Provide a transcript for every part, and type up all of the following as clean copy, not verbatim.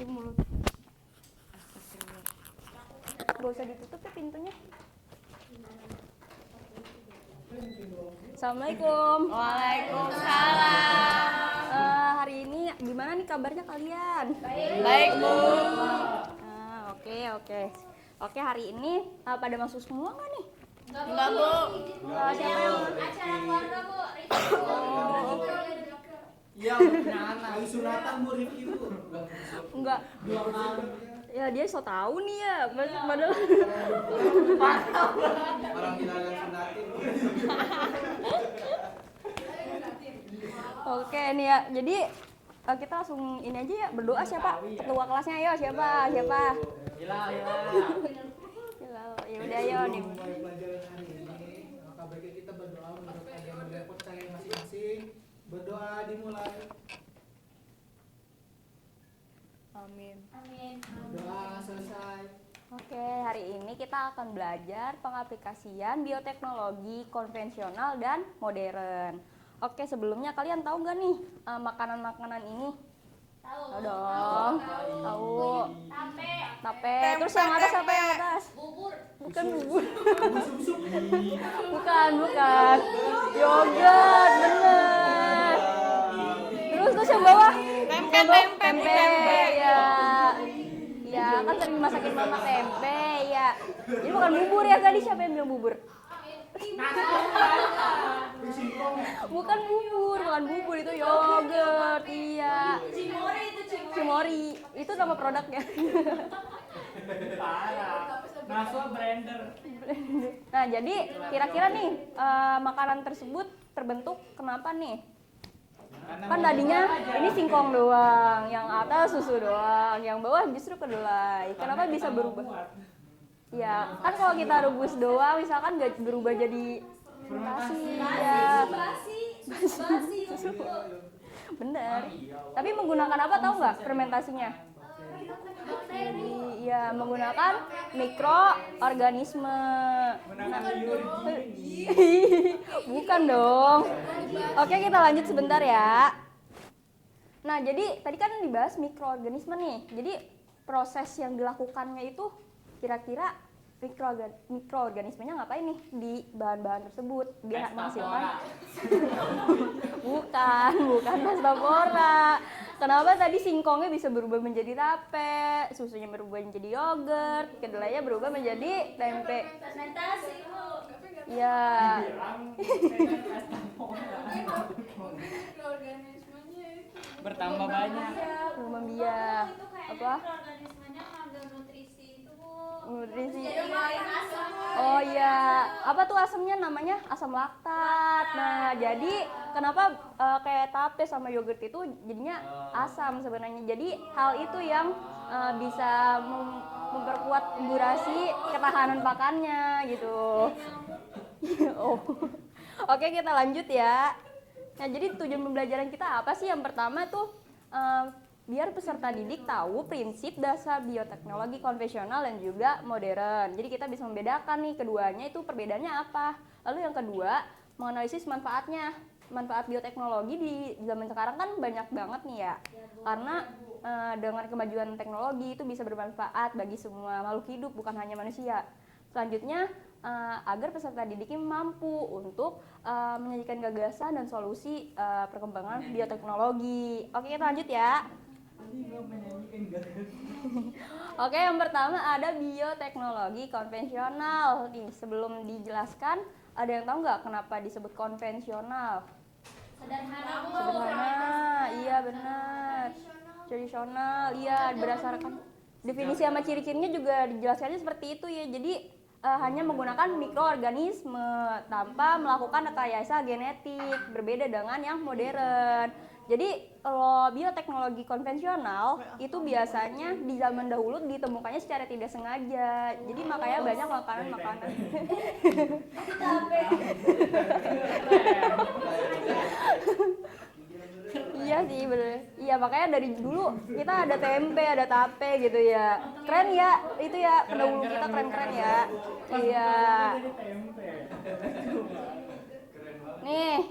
mulut. Gak usah ditutup ya pintunya. Assalamualaikum. Waalaikumsalam. Hari ini gimana nih kabarnya kalian? Baik, Bu. Oke, hari ini pada masuk semua nggak nih? Enggak, Bu. Siapa yang Acara keluarga, Bu. Iya, punya anak. Lagi sunatan Bu Rifki Bu. enggak? Ya dia so tahu nih ya, padahal Orang kita yang sunatin Bu. Oke nih ya, jadi kita langsung ini aja ya, berdoa siapa? Ketua kelasnya ayo siapa? Gila. Ya udah ayo nih. Mulai pelajaran hari ini, maka baiknya kita berdoa menurut agama dan percaya masing-masing. Berdoa dimulai. Amin. Doa selesai. Oke, hari ini kita akan belajar pengaplikasian bioteknologi konvensional dan modern. Oke, sebelumnya kalian tahu nggak nih makanan-makanan ini? Tahu dong. Tahu. Tape. Terus yang atas apa yang atas? Bubur. Bukan bubur. bukan. Yogurt, bener. Terus yang bawah? Tempe. Ya. Ya, kan sering masakin mama tempe, ya. Ini bukan bubur ya, tadi siapa yang bilang bubur? Bukan bubur itu yogurt, iya. Cimori, itu nama produknya. Parah. Naswa blender. Nah, jadi kira-kira nih makanan tersebut terbentuk kenapa nih? Kan tadinya ini singkong doang, yang atas susu doang, yang bawah justru kedelai. Kenapa bisa berubah? Ya, kan kalau kita rebus doang, misalkan nggak berubah jadi fermentasi, ya. Basi. Bener. Tapi menggunakan apa tahu nggak fermentasinya? Iya, menggunakan mikroorganisme. Bukan dong. Oke, kita lanjut sebentar ya. Nah, jadi tadi kan dibahas mikroorganisme nih. Jadi proses yang dilakukannya itu kira-kira mikroorganismenya ngapain nih di bahan-bahan tersebut biar menghasilkan? bukan pastapora. Kenapa tadi singkongnya bisa berubah menjadi tape, susunya berubah menjadi yogurt, kedelainya berubah menjadi tempe? Fermentasi, Bu. Ya. Bertambah banyak. Biak. Apa? Mikroorganismenya mengandung nutrisi itu, Bu. Nutrisi. Jadi makin asam. Oh iya, apa tuh asamnya namanya? Asam laktat. Nah, jadi kenapa kayak tape sama yogurt itu jadinya asam sebenarnya. Jadi hal itu yang bisa memperkuat durasi ketahanan pakannya gitu. Oh. Oke, kita lanjut ya. Nah, jadi tujuan pembelajaran kita apa sih? Yang pertama tuh biar peserta didik tahu prinsip dasar bioteknologi konvensional dan juga modern. Jadi kita bisa membedakan nih keduanya itu perbedaannya apa. Lalu yang kedua, menganalisis manfaatnya. Manfaat bioteknologi di zaman sekarang kan banyak banget nih ya. Karena dengan kemajuan teknologi itu bisa bermanfaat bagi semua makhluk hidup, bukan hanya manusia. Selanjutnya, agar peserta didiknya mampu untuk menyajikan gagasan dan solusi perkembangan bioteknologi. Oke, kita lanjut ya. Oke, yang pertama ada bioteknologi konvensional. Nih, sebelum dijelaskan, ada yang tahu nggak kenapa disebut konvensional? Sederhana, iya benar. Tradisional, iya berdasarkan definisi sama ciri-cirinya juga dijelaskannya seperti itu ya. Jadi hanya menggunakan mikroorganisme tanpa melakukan rekayasa genetik, berbeda dengan yang modern. Jadi kalau bioteknologi konvensional itu biasanya di zaman dahulu ditemukannya secara tidak sengaja. Jadi makanya banyak makanan-makanan. Iya sih bener. Iya makanya dari dulu kita ada tempe, ada tape gitu ya. Keren ya, itu ya pendahulu kita keren-keren ya. Iya. Nih,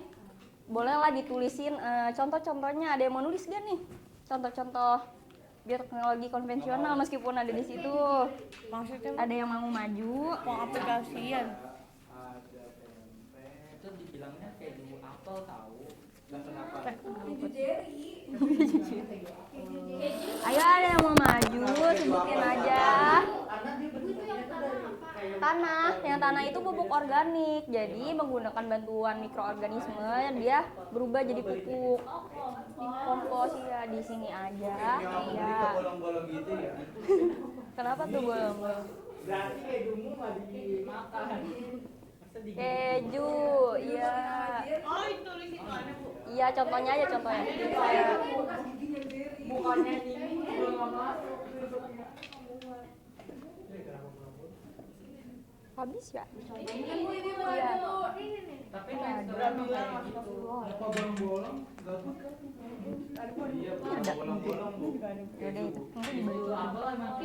bolehlah ditulisin contoh-contohnya. Ada yang mau nulis gak nih? Contoh-contoh teknologi konvensional meskipun ada di situ. Maksudnya Ada yang mau maju. pengaplikasian. Itu dibilangnya keju apel tahu. Dan kenapa? Ayo ada yang mau maju, sebutin aja. Yang tanah itu pupuk organik, jadi menggunakan bantuan mikroorganisme dia berubah jadi pupuk. Kompos ya di sini aja. Ya. bolong-bolong gitu ya. Kenapa tuh bolong-bolong? Berarti kejumu nggak dimakan. Masa digigit? Keju, iya. Oh, itu tulis itu ada, Bu. Iya, contohnya aja contohnya. Bukannya ini belum nggak masuk. Habis ya? Iya. Tapi teksturnya emang kayak gitu. Apa bolong-bolong? Gabut kan? Iya, bolong-bolong Bu. Yaudah itu, mungkin dibeli. Itu apel emang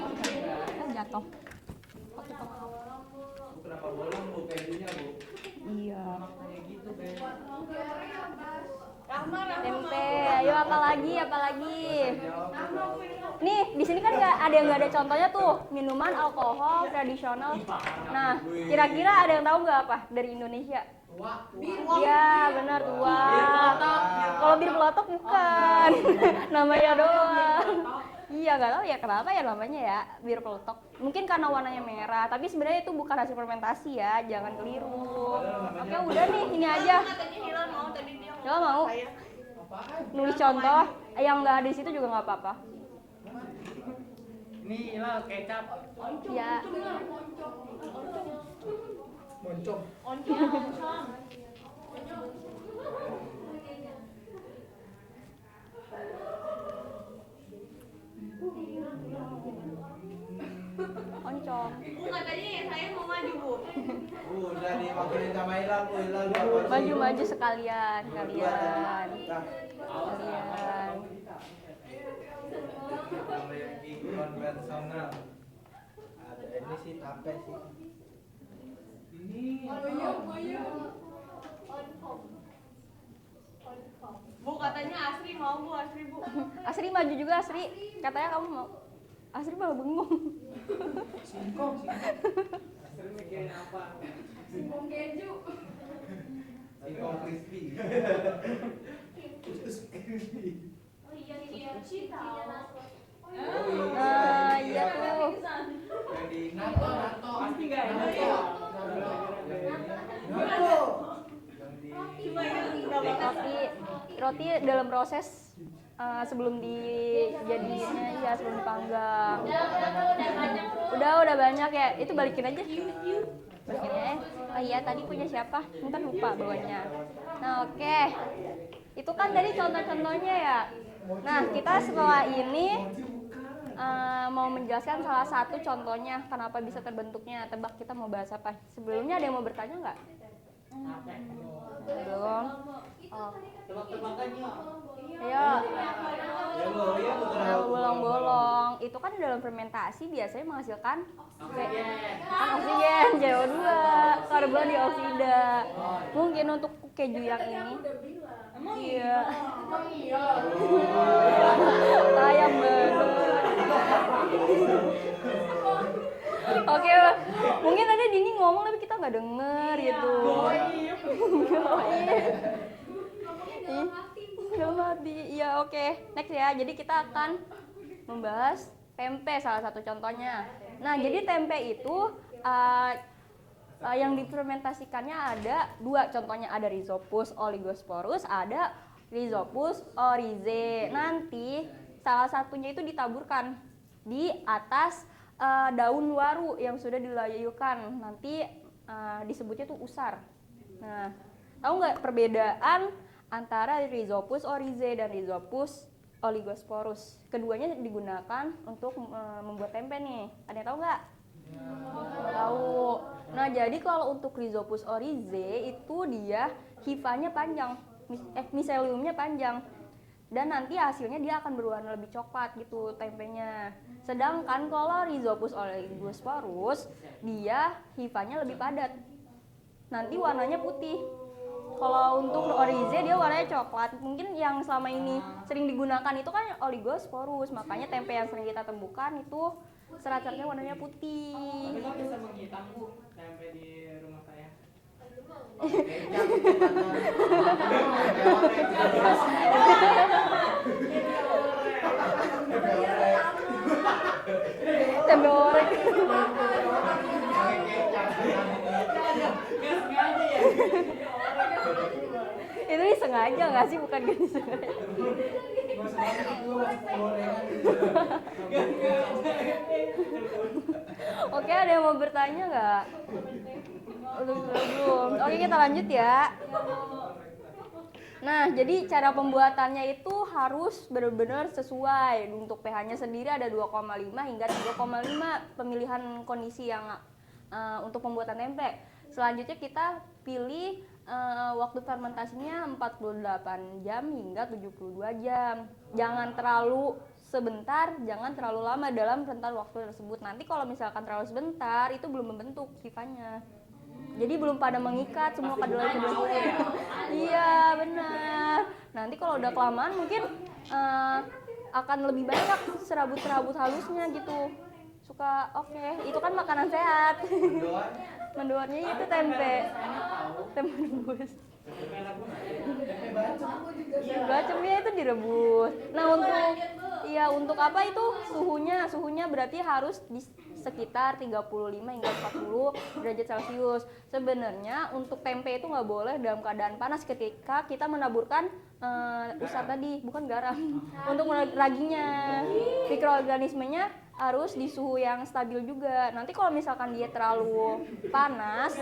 Kan jatuh. Kenapa bolong Bu kejunya Bu? Iya. emang kayak gitu guys. Tempe, ayo apa lagi? Nih, di sini kan nggak ada contohnya tuh minuman alkohol tradisional. Nah, kira-kira ada yang tahu nggak apa dari Indonesia? Iya, benar tua. Kalau bir pelotok bukan, namanya doang. Iya, nggak tahu ya kenapa ya namanya ya bir pelotok. Mungkin karena warnanya merah, tapi sebenarnya itu bukan hasil fermentasi ya, jangan keliru. Oke, udah nih, ini aja. Katanya Hilal mau tadi dia Hilal mau? Nulis contoh, yang nggak ada di situ juga nggak apa-apa. Ini lah kecap. Ya. Moncong. Oncom. Bu, katanya ya saya mau maju, Bu. Udah diwakilin sama Hilal Bu, Hilal Maju sekalian, Nah, kalian. sama yang konvensional. Ada ini sih tape sih. Ini Bu, katanya Asri mau, Bu. Asri, Bu. Asri maju juga, Asri. Katanya kamu mau. Asri malah bengong. Singkong. sering mikirin apa? Singkong keju. Singkong crispy. Oh iya, cinta. Nah, iya tuh. Yang di Pasti nggak enak ya. Cuma yang nggak Roti dalam proses sebelum dijadiinnya, ya sebelum dipanggang. Udah banyak ya. Itu balikin aja. Balikin aja. Oh iya, tadi punya siapa? Ntar lupa bawanya. Nah, oke. Itu kan tadi contoh-contohnya ya. Nah, kita setelah ini mau menjelaskan salah satu contohnya kenapa bisa terbentuknya. Tebak kita mau bahas apa? Sebelumnya ada yang mau bertanya nggak? Belum. Oh. Tebak-tebakan yuk. Ayo. ya Bolong-bolong. Itu kan dalam fermentasi biasanya menghasilkan Oksigen. kan oksigen, CO2, karbon dioksida. Mungkin untuk keju yang ini. Iya. Sayang banget. Oke, mungkin tadi Dini ngomong tapi kita nggak denger gitu. Dalam hati. Iya, oke. Next ya. Jadi kita akan membahas tempe salah satu contohnya. Nah, jadi tempe itu yang difermentasikannya ada dua contohnya, ada Rhizopus oligosporus, ada Rhizopus oryzae. Nanti salah satunya itu ditaburkan di atas daun waru yang sudah dilayuykan. Nanti disebutnya tuh usar. Nah, tahu nggak perbedaan antara Rhizopus oryzae dan Rhizopus oligosporus? Keduanya digunakan untuk membuat tempe nih. Ada yang tahu nggak? Tahu. Nah, jadi kalau untuk Rhizopus oryzae itu dia hifanya panjang, miseliumnya panjang. Dan nanti hasilnya dia akan berwarna lebih coklat gitu tempenya. Sedangkan kalau Rhizopus oligosporus dia hifanya lebih padat. Nanti warnanya putih. Kalau untuk Orize dia warnanya coklat. Mungkin yang selama ini sering digunakan itu kan Oligosporus, makanya tempe yang sering kita temukan itu serat-seratnya warnanya putih. Tapi kok bisa menghitam Bu tempe di rumah saya? Tempe orek. Nggak sengaja ya. Itu disengaja nggak sih? Bukan gak disengaja. Oke, ada yang mau bertanya nggak? Belum. Oke, kita lanjut ya. Nah, jadi cara pembuatannya itu harus benar-benar sesuai. Untuk pH-nya sendiri ada 2,5 hingga 3,5 pemilihan kondisi yang untuk pembuatan tempe. Selanjutnya kita pilih waktu fermentasinya 48 jam hingga 72 jam. Jangan terlalu sebentar, jangan terlalu lama dalam rentan waktu tersebut. Nanti kalau misalkan terlalu sebentar, itu belum membentuk sifanya. Jadi belum pada mengikat semua kedelai-kedelai. Iya, benar. Nanti kalau udah kelamaan mungkin akan lebih banyak serabut-serabut halusnya gitu. Suka itu kan makanan sehat. Mendoannya itu tempe. Tempe rebus. Bacemnya itu direbus. Nah, untuk apa itu suhunya berarti harus di sekitar 35 hingga 40 derajat Celcius. Sebenarnya untuk tempe itu nggak boleh dalam keadaan panas ketika kita menaburkan usar tadi, bukan garam. Untuk raginya, mikroorganismenya harus di suhu yang stabil juga. Nanti kalau misalkan dia terlalu panas,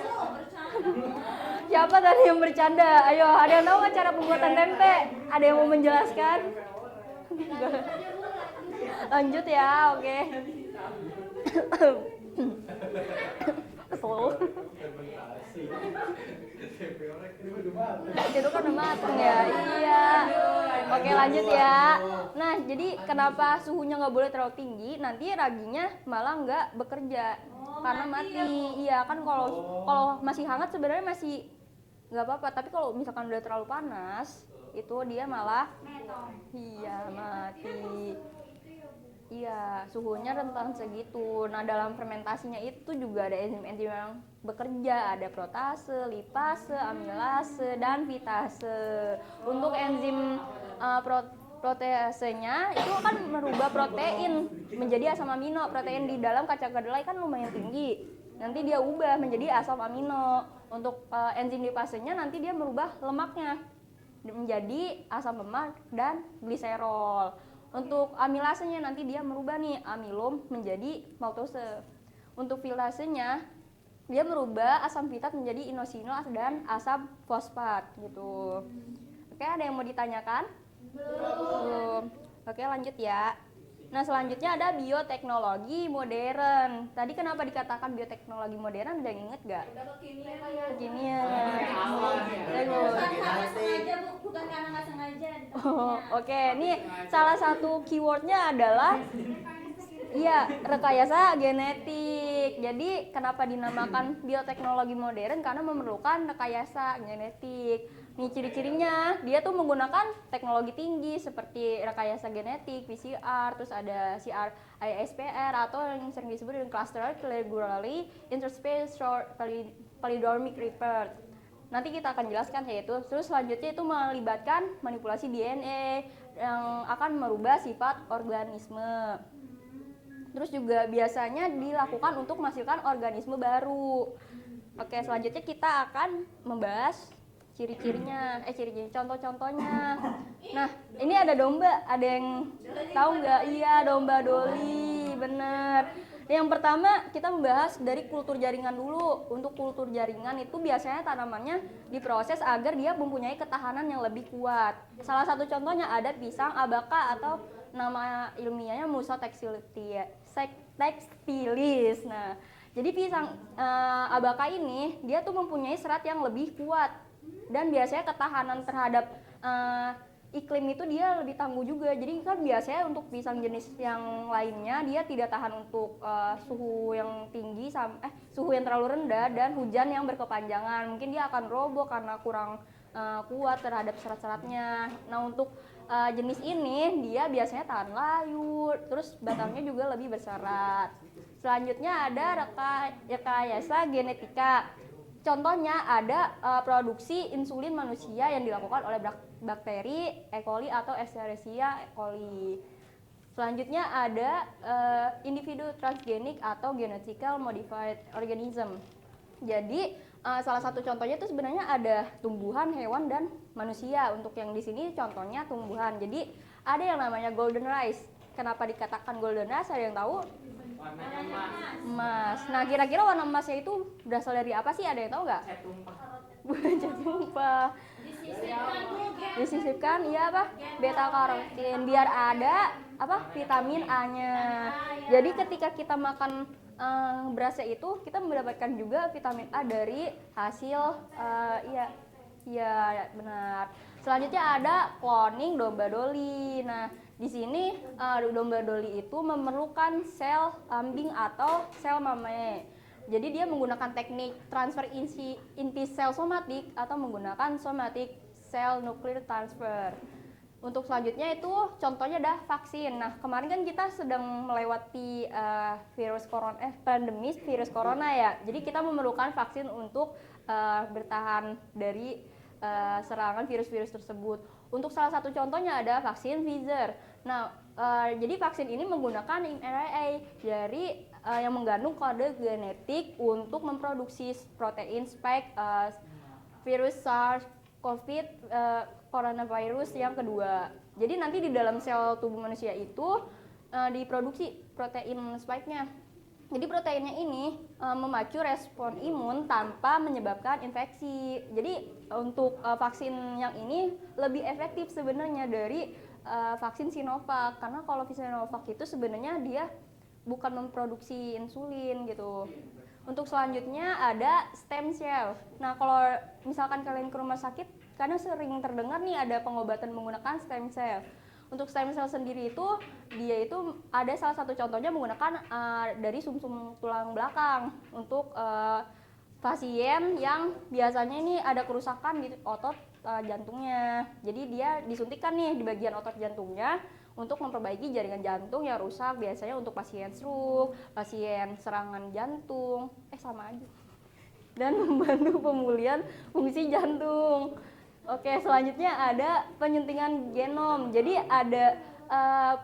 siapa tadi yang bercanda? Ayo, ada yang tahu nggak cara pembuatan tempe? Ada yang mau menjelaskan? Lanjut ya, oke. Kesel. Itu kan udah mateng ya. Iya. Oke, lanjut ya. Nah, jadi kenapa suhunya nggak boleh terlalu tinggi? Nanti raginya malah nggak bekerja karena mati. Iya kan, kalau masih hangat sebenarnya masih nggak apa-apa. Tapi kalau misalkan udah terlalu panas, itu dia malah mati. Iya, suhunya rentan segitu. Nah, dalam fermentasinya itu juga ada enzim-enzim yang bekerja, ada protase, lipase, amilase, dan fitase. Untuk enzim proteasenya itu akan merubah protein menjadi asam amino. Protein di dalam kacang kedelai kan lumayan tinggi. Nanti dia ubah menjadi asam amino. Untuk enzim lipasenya nanti dia merubah lemaknya menjadi asam lemak dan gliserol. Untuk amilasenya nanti dia merubah nih amilum menjadi maltose. Untuk filasenya dia merubah asam fitat menjadi inosinol dan asam fosfat gitu. Oke, ada yang mau ditanyakan? Belum. Oke, lanjut ya. Nah, selanjutnya ada bioteknologi modern. Tadi kenapa dikatakan bioteknologi modern? Ada yang inget gak? Kekinian. Bukan karena nggak sengaja. Oke. Nih salah satu keywordnya adalah rekayasa genetik. Jadi kenapa dinamakan bioteknologi modern? Karena memerlukan rekayasa genetik. Nih ciri-cirinya, dia tuh menggunakan teknologi tinggi seperti rekayasa genetik, PCR, terus ada CRISPR atau yang sering disebut dengan clustered regularly interspaced short palindromic repeat. Nanti kita akan jelaskan yaitu. Terus selanjutnya itu melibatkan manipulasi DNA yang akan merubah sifat organisme. Terus juga biasanya dilakukan untuk menghasilkan organisme baru. Oke, selanjutnya kita akan membahas ciri-cirinya, contoh-contohnya. Nah, ini ada domba, ada yang tahu nggak? Iya, domba Dolly, bener. Yang pertama kita membahas dari kultur jaringan dulu. Untuk kultur jaringan itu biasanya tanamannya diproses agar dia mempunyai ketahanan yang lebih kuat. Salah satu contohnya ada pisang abaka atau nama ilmiahnya Musa textilis. Nah, jadi pisang abaka ini dia tuh mempunyai serat yang lebih kuat. Dan biasanya ketahanan terhadap iklim itu dia lebih tangguh juga. Jadi kan biasanya untuk pisang jenis yang lainnya dia tidak tahan untuk suhu yang tinggi suhu yang terlalu rendah dan hujan yang berkepanjangan. Mungkin dia akan roboh karena kurang kuat terhadap serat-seratnya. Nah untuk jenis ini dia biasanya tahan layu, terus batangnya juga lebih berserat. Selanjutnya ada rekayasa genetika. Contohnya ada produksi insulin manusia yang dilakukan oleh bakteri E. coli atau Escherichia coli. Selanjutnya ada individu transgenik atau genetically modified organism. Jadi salah satu contohnya itu sebenarnya ada tumbuhan, hewan, dan manusia. Untuk yang di sini contohnya tumbuhan. Jadi ada yang namanya golden rice. Kenapa dikatakan golden rice? Ada yang tahu? Warnanya emas. Emas. Nah kira-kira warna emasnya itu berasal dari apa sih? Ada yang tahu nggak? Saya tumpah. Bukan cat tumpah. Disisipkan iya apa? Beta karotin biar ada apa? Vitamin A-nya. Jadi ketika kita makan berasnya itu kita mendapatkan juga vitamin A dari hasil iya benar. Selanjutnya ada cloning domba doli. Nah, di sini domba doli itu memerlukan sel ambing atau sel mame. Jadi dia menggunakan teknik transfer inti sel somatik atau menggunakan somatic cell nuclear transfer. Untuk selanjutnya itu contohnya ada vaksin. Nah kemarin kan kita sedang melewati pandemi virus corona ya. Jadi kita memerlukan vaksin untuk bertahan dari serangan virus-virus tersebut. Untuk salah satu contohnya ada vaksin Pfizer. Nah jadi vaksin ini menggunakan mRNA dari yang mengandung kode genetik untuk memproduksi protein spike virus SARS-CoV coronavirus yang kedua. Jadi nanti di dalam sel tubuh manusia itu diproduksi protein spike-nya. Jadi proteinnya ini memacu respon imun tanpa menyebabkan infeksi. Jadi untuk vaksin yang ini lebih efektif sebenarnya dari vaksin Sinovac, karena kalau vaksin Sinovac itu sebenarnya dia bukan memproduksi insulin gitu. Untuk selanjutnya ada stem cell. Nah kalau misalkan kalian ke rumah sakit, karena sering terdengar nih ada pengobatan menggunakan stem cell. Untuk stem cell sendiri itu dia itu ada salah satu contohnya menggunakan dari sumsum tulang belakang untuk pasien yang biasanya ini ada kerusakan di otot jantungnya. Jadi dia disuntikkan nih di bagian otot jantungnya untuk memperbaiki jaringan jantung yang rusak, biasanya untuk pasien stroke, pasien serangan jantung, sama aja. Dan membantu pemulihan fungsi jantung. Oke, selanjutnya ada penyuntingan genom. Jadi ada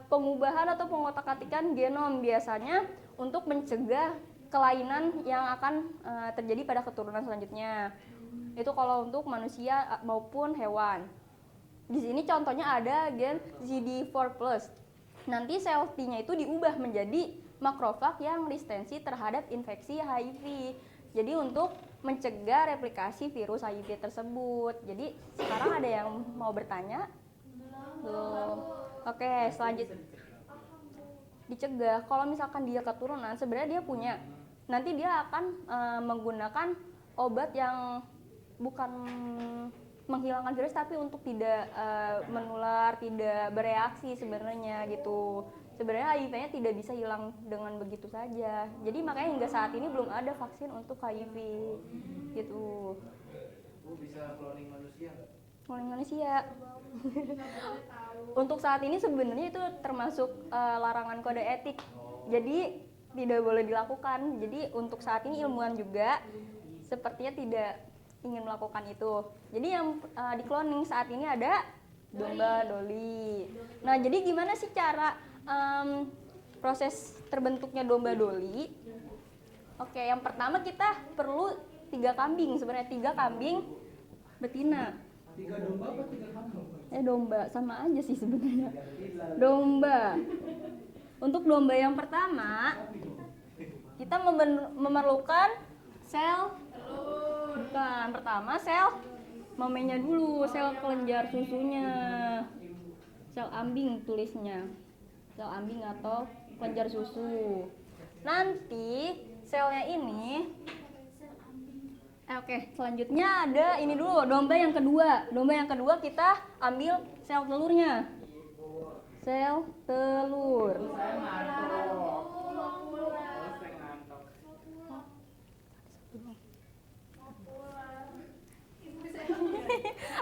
pengubahan atau pengotak-atikkan genom biasanya untuk mencegah kelainan yang akan terjadi pada keturunan selanjutnya. Itu kalau untuk manusia maupun hewan. Di sini contohnya ada gen CD4+. Nanti sel T-nya itu diubah menjadi makrofag yang resistensi terhadap infeksi HIV. Jadi untuk mencegah replikasi virus HIV tersebut. Jadi sekarang ada yang mau bertanya? Belum. Oke, selanjutnya dicegah. Kalau misalkan dia keturunan, sebenarnya dia punya. Nanti dia akan menggunakan obat yang bukan menghilangkan virus tapi untuk tidak menular, tidak bereaksi sebenarnya gitu. Sebenarnya HIV-nya tidak bisa hilang dengan begitu saja. Jadi makanya hingga saat ini belum ada vaksin untuk HIV gitu. Bisa cloning manusia nggak? Cloning manusia. Untuk saat ini sebenarnya itu termasuk larangan kode etik. Jadi tidak boleh dilakukan. Jadi untuk saat ini ilmuwan juga sepertinya tidak ingin melakukan itu. Jadi yang di cloning saat ini ada domba doli. Nah jadi gimana sih cara proses terbentuknya domba doli? Oke, yang pertama kita perlu 3 kambing, sebenarnya 3 kambing betina. 3 domba apa 3 kambing? Domba sama aja sih sebenarnya. Domba. Untuk domba yang pertama kita memerlukan sel bukan pertama sel mamenya dulu, sel kelenjar susunya. Sel ambing tulisnya. Sel ambing atau kelenjar susu. Nanti selnya ini selanjutnya ada ini dulu, domba yang kedua. Domba yang kedua kita ambil sel telurnya. Sel telur.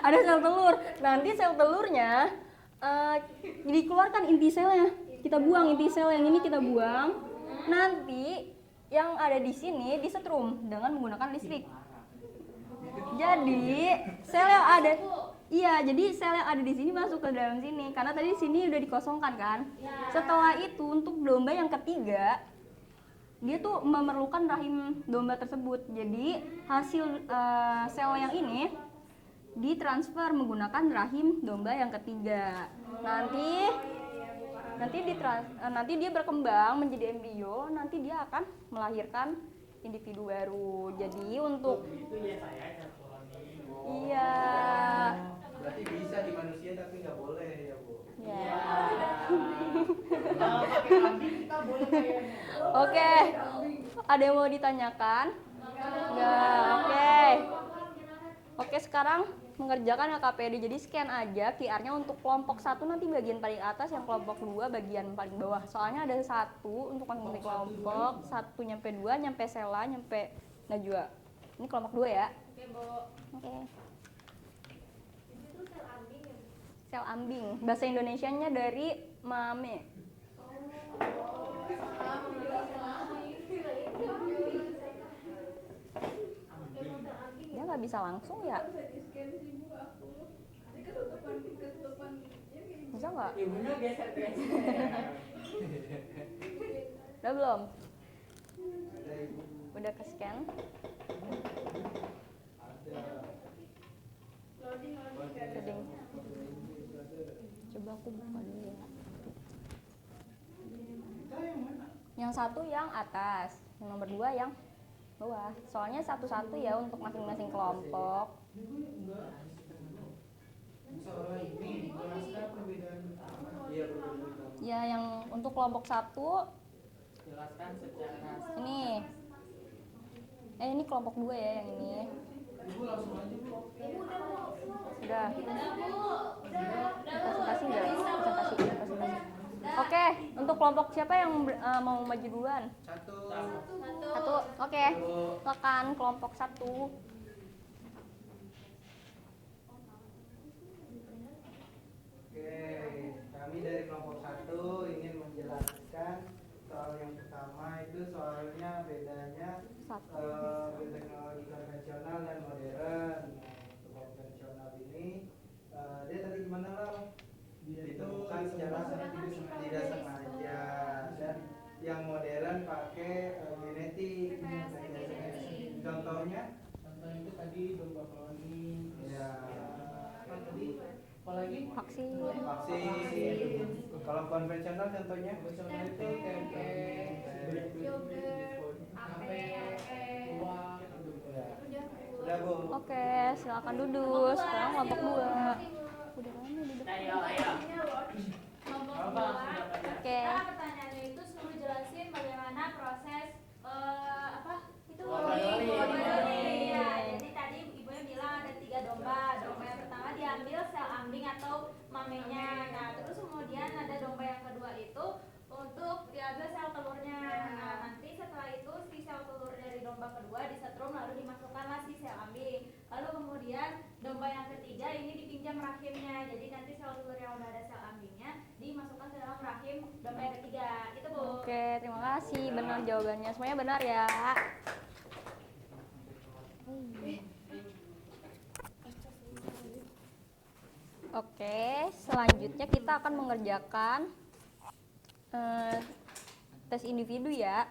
ada sel telur. Nanti sel telurnya dikeluarkan inti selnya. Kita buang inti sel yang ini kita buang. Nanti yang ada di sini disetrum dengan menggunakan listrik. Jadi sel yang ada jadi sel yang ada di sini masuk ke dalam sini karena tadi di sini udah dikosongkan kan. Setelah itu untuk domba yang ketiga dia tuh memerlukan rahim domba tersebut. Jadi hasil sel yang ini ditransfer menggunakan rahim domba yang ketiga. Nanti dia berkembang menjadi embrio, nanti dia akan melahirkan individu baru. Jadi untuk Itu ya saya koloni. iya. Berarti bisa di manusia tapi nggak boleh ya Bu. Ya. Kalau pakai kambing kita boleh kayaknya. Oke. Ada yang mau ditanyakan? Enggak. Oke, sekarang mengerjakan LKPD. Jadi scan aja QR-nya untuk kelompok 1 nanti bagian paling atas, yang kelompok 2 bagian paling bawah. Soalnya ada 1 untuk masing-masing kelompok, 1 nyampe 2, nyampe Sela, nyampe Najwa. Ini kelompok 2 ya. Oke, Bo. Oke. Itu sel ambing ya? Sel ambing. Bahasa Indonesianya dari mame. Dia nggak bisa langsung ya? Bisa nggak? Ibunya geser-geser. Udah belum? Ada Ibu. Udah ke scan? Ada. Loading. Coba aku buka dulu ya. Kita yang mana? Yang 1 yang atas, yang nomor 2 yang bawah. Soalnya satu-satu ya untuk masing-masing kelompok. Soal ini jelaskan perbedaan utama. Iya betul. Ya, yang untuk kelompok 1 Jelaskan secara ini. Ini kelompok 2 ya yang ini. Ibu langsung aja Bu. Udah. Presentasi enggak? Presentasi. Oke, untuk kelompok siapa yang mau maju duluan? 1. Oke. Silakan kelompok 1. Oke, kami dari kelompok 1 ingin menjelaskan soal yang pertama itu soalnya bedanya teknologi konvensional dan modern. Untuk konvensional ini dia tadi gimana lah? Ditemukan secara tidak sengaja, dan yang modern pakai genetik. Contohnya? Contoh itu tadi domba koloni. Ya. Apa tadi? Apalagi? Vaksin. Vaksin. Kalau konvensional contohnya? Konvensional itu tempe, tape, uang. Ya. Udah Bu. Oke, silakan duduk. Sekarang kelompok 2. Udah lama duduk. ayo. Kelompok Apa? 2. Oke. Nah, pertanyaannya itu suruh jelasin bagaimana proses itu Loading. Iya, jadi tadi ibunya bilang ada 3 domba. Domba yang pertama diambil sel ambing atau mamenya. Nah, terus kemudian ada domba yang kedua itu untuk diambil sel telurnya. Nah, nanti setelah itu si sel telur dari domba kedua disetrum lalu dimasukkanlah si sel ambing. Lalu kemudian domba yang ketiga ini dipinjam rahimnya. Jadi nanti sel telur yang udah ada sel ambingnya dimasukkan ke dalam rahim domba yang ketiga. Itu Bu. Oke, terima kasih. Benar jawabannya. Semuanya benar ya. Oke, selanjutnya kita akan mengerjakan tes individu ya.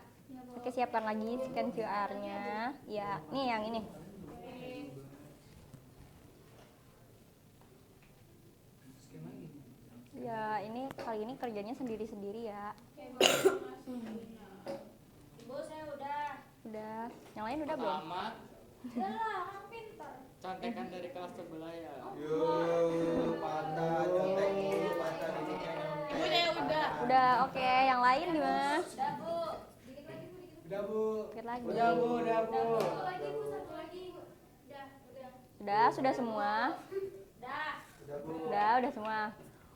Oke, siapkan lagi scan QR-nya. Ya, nih yang ini. Scan lagi. Ya, ini kali ini kerjanya sendiri-sendiri ya. Ibu saya udah. Udah. Yang lain udah belum? Selamat. Udah lah, kan pintar. Contekan dari kelas sebelah ya. Yuk, patah contek dulu, patah didiknya nyontek. Ibu saya udah. Udah, oke. Yang lain gimana? Udah Bu. Dikit lagi Bu, dikit. Udah Bu. Dikit lagi. Udah Bu. Satu lagi Bu, satu lagi Bu. Udah. Sudah semua? Udah. Udah Bu. Udah semua.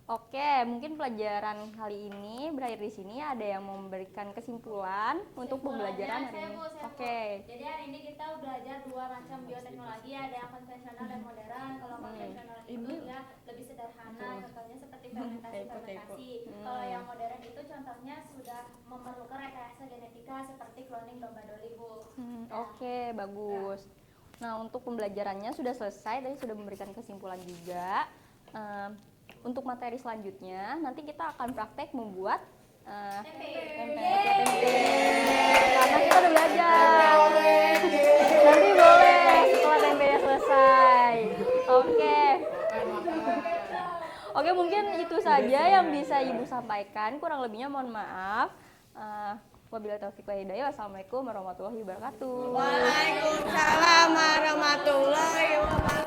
Oke, mungkin pelajaran kali ini berakhir di sini. Ada yang mau memberikan kesimpulan untuk pembelajaran hari ini? Oke. Jadi hari ini kita belajar dua macam bioteknologi, ada yang konvensional dan modern. Kalau konvensional itu ya lebih sederhana, contohnya seperti fermentasi. Kalau yang modern itu contohnya sudah memerlukan rekayasa genetika seperti cloning domba doli, Bu. Oke, bagus. Nah, untuk pembelajarannya sudah selesai, tadi sudah memberikan kesimpulan juga. Untuk materi selanjutnya, nanti kita akan praktek membuat tempe. Karena kita udah belajar. Nanti boleh setelah tempenya selesai. Oke. Oke, mungkin itu saja yang bisa Ibu sampaikan. Kurang lebihnya mohon maaf. Wabillahi taufiq wal hidayah. Wassalamualaikum warahmatullahi wabarakatuh. Waalaikumsalam warahmatullahi wabarakatuh.